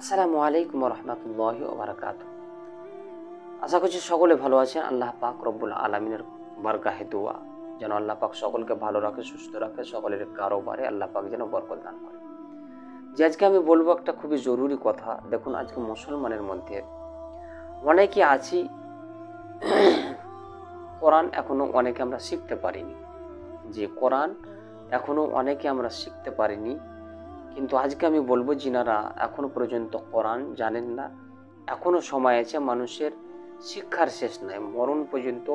আসসালামু আলাইকুম রহমতুল্লাহি ওয়া বারাকাতুহু। আশা করছি সকলে ভালো আছেন। আল্লাহ পাক রব্বুল আলামিনের বারকাহে দোয়া যেন আল্লাহ পাক সকলকে ভালো রাখে, সুস্থ রাখে, সকলের কারোবারে আল্লাহ পাক যেন বরকত দান করে। যে আজকে আমি বলবো একটা খুবই জরুরি কথা। দেখুন, আজকে মুসলমানের মধ্যে অনেকে আছি কোরআন এখনো অনেকে আমরা শিখতে পারিনি, যে কোরআন এখনো অনেকে আমরা শিখতে পারিনি। কিন্তু আজকে আমি বলবো, যিনারা এখনো পর্যন্ত কোরআন জানেন না, এখনো সময় আছে। মানুষের শিক্ষার শেষ নাই, মরণ পর্যন্ত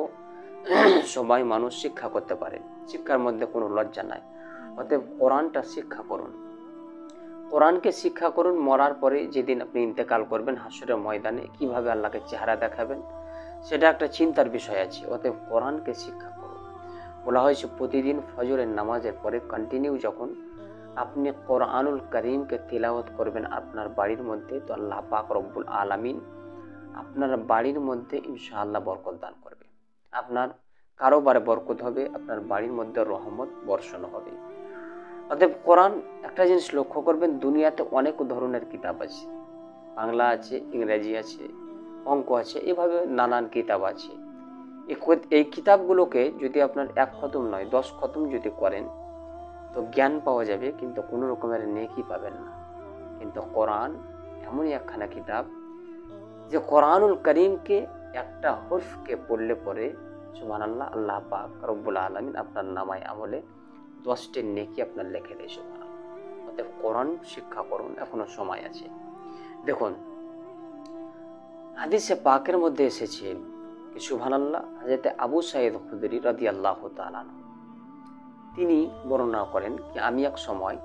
সবাই মানুষ শিক্ষা করতে পারে, শিক্ষার মধ্যে কোনো লজ্জা নাই। অতএব কোরআনটা শিক্ষা করুন, কোরআনকে শিক্ষা করুন। মরার পরে যেদিন আপনি ইন্তেকাল করবেন হাসরের ময়দানে কিভাবে আল্লাহকে চেহারা দেখাবেন, সেটা একটা চিন্তার বিষয় আছে। অতএব কোরআনকে শিক্ষা করুন। বলা হয়েছে প্রতিদিন ফজরের নামাজের পরে কন্টিনিউ যখন আপনি কোরআনুল করিমকে তিলাওয়াত করবেন আপনার বাড়ির মধ্যে, তো আল্লাহ পাক রব্বুল আলামিন আপনার বাড়ির মধ্যে ইনশাআল্লাহ বরকত দান করবে। আপনার কারোবারে বরকত হবে, আপনার বাড়ির মধ্যে রহমত বর্ষণ হবে। অতএব কোরআন একটা জিনিস লক্ষ্য করবেন, দুনিয়াতে অনেক ধরনের কিতাব আছে, বাংলা আছে, ইংরেজি আছে, অঙ্ক আছে, এভাবে নানান কিতাব আছে। এই কিতাবগুলোকে যদি আপনার 1 খতম নয় 10 খতম যদি করেন তো জ্ঞান পাওয়া যাবে, কিন্তু কোনো রকমের নেকি পাবেন না। কিন্তু কোরআন এমনই একখানা কিতাব যে কোরআনুল করিমকে একটা হরফকে পড়লে পরে সুবহানাল্লাহ, আল্লাহ পাক রব্বুল আলামিন আপনার নামায় আমলে 10টি নেকি আপনার লিখে দেয়। সুবহানাল্লাহ। অতএব কোরআন শিক্ষা করুন, এখনো সময় আছে। দেখুন, হাদিসে পাকের মধ্যে এসেছে কি সুবহানাল্লাহ, হযরত আবু সাঈদ খুদরি রাদিয়াল্লাহু তাআলা তিনি বর্ণনা করেন কি আমি এক সময়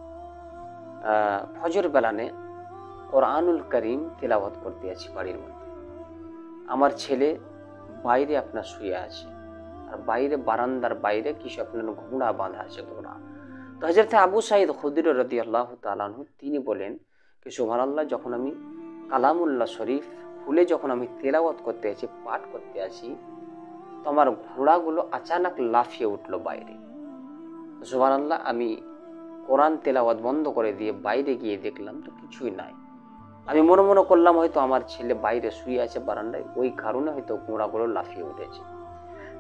ফজর বেলানে কোরআনুল করিম তেলাওয়াত করতে আছি বাড়ির মধ্যে। আমার ছেলে বাইরে আপনার শুয়ে আছে, আর বাইরে বারান্দার বাইরে কিছু আপনার ঘোড়া বাঁধা আছে, ঘোড়া। তো হযরত আবু সাঈদ খুদরি রাদিয়াল্লাহু তাআলা আনহু তিনি বলেন কি সুবহানাল্লাহ, যখন আমি কালামুল্লাহ শরীফ খুলে যখন আমি তেলাওয়াত করতে আছি, পাঠ করতে আছি, তো আমার ঘোড়াগুলো আচানক লাফিয়ে উঠলো বাইরে। সুবহানাল্লাহ, আমি কোরআন তেলাওয়াত বন্ধ করে দিয়ে বাইরে গিয়ে দেখলাম তো কিছুই নাই। আমি মনে মনে করলাম হয়তো আমার ছেলে বাইরে শুয়ে আছে বারান্দায়, ওই কারণে হয়তো ঘোড়াগুলো লাফিয়ে উঠেছে।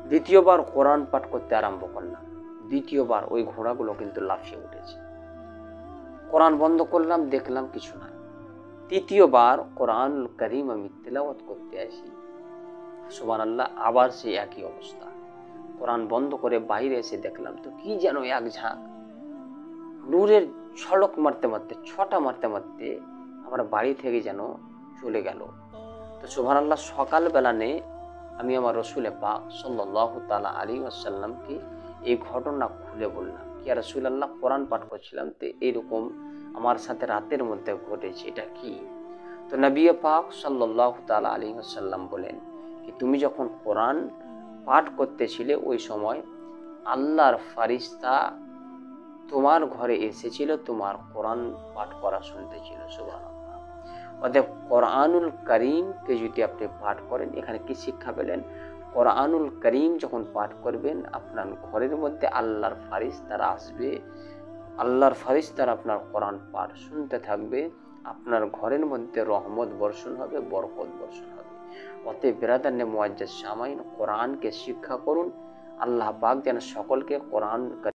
দ্বিতীয়বার কোরআন পাঠ করতে আরম্ভ করলাম, দ্বিতীয়বার ওই ঘোড়াগুলো কিন্তু লাফিয়ে উঠেছে। কোরআন বন্ধ করলাম, দেখলাম কিছু নাই। তৃতীয়বার কোরআনুল করিম আমি তেলাওয়াত করতে আসি, সুবহানাল্লাহ, আবার সেই একই অবস্থা। কোরআন বন্ধ করে বাইরে এসে দেখলাম তো কি যেন এক ঝাঁক নূরের ঝলক মারতে মারতে, ছটা মারতে মারতে আমার বাড়ি থেকে যেন চলে গেল। তো সুবহানাল্লাহ, সকালবেলা আমি আমার রসুলে পাক সাল্লাল্লাহু তাআলা আলাইহি ওয়াসাল্লামকে এই ঘটনা খুলে বললাম কি ইয়া রাসূলুল্লাহ, কোরআন পাঠ করছিলাম তো এইরকম আমার সাথে রাতের মধ্যে ঘটেছে, এটা কি? তো নবী পাক সাল্লাল্লাহু তাআলা আলাইহি ওয়াসাল্লাম বলেন কি তুমি যখন কোরআন পাঠ করতেছিলে ওই সময় আল্লাহর ফারিস্তা তোমার ঘরে এসেছিল, তোমার কোরআন পাঠ করা শুনতেছিল। সুবহানাল্লাহ। অতএব কোরআনুল করিমকে যদি আপনি পাঠ করেন, এখানে কি শিক্ষা পেলেন? কোরআনুল করিম যখন পাঠ করবেন আপনার ঘরের মধ্যে আল্লাহর ফারিস্তারা আসবে, আল্লাহর ফারিস্তারা আপনার কোরআন পাঠ শুনতে থাকবে, আপনার ঘরের মধ্যে রহমত বর্ষণ হবে, বরকত বর্ষণ হবে। অতএব বিরাদান্নে মুআজ্জাজ সামাইন, কোরআনকে শিক্ষা করুন। আল্লাহ পাক যেন সকলকে কোরআন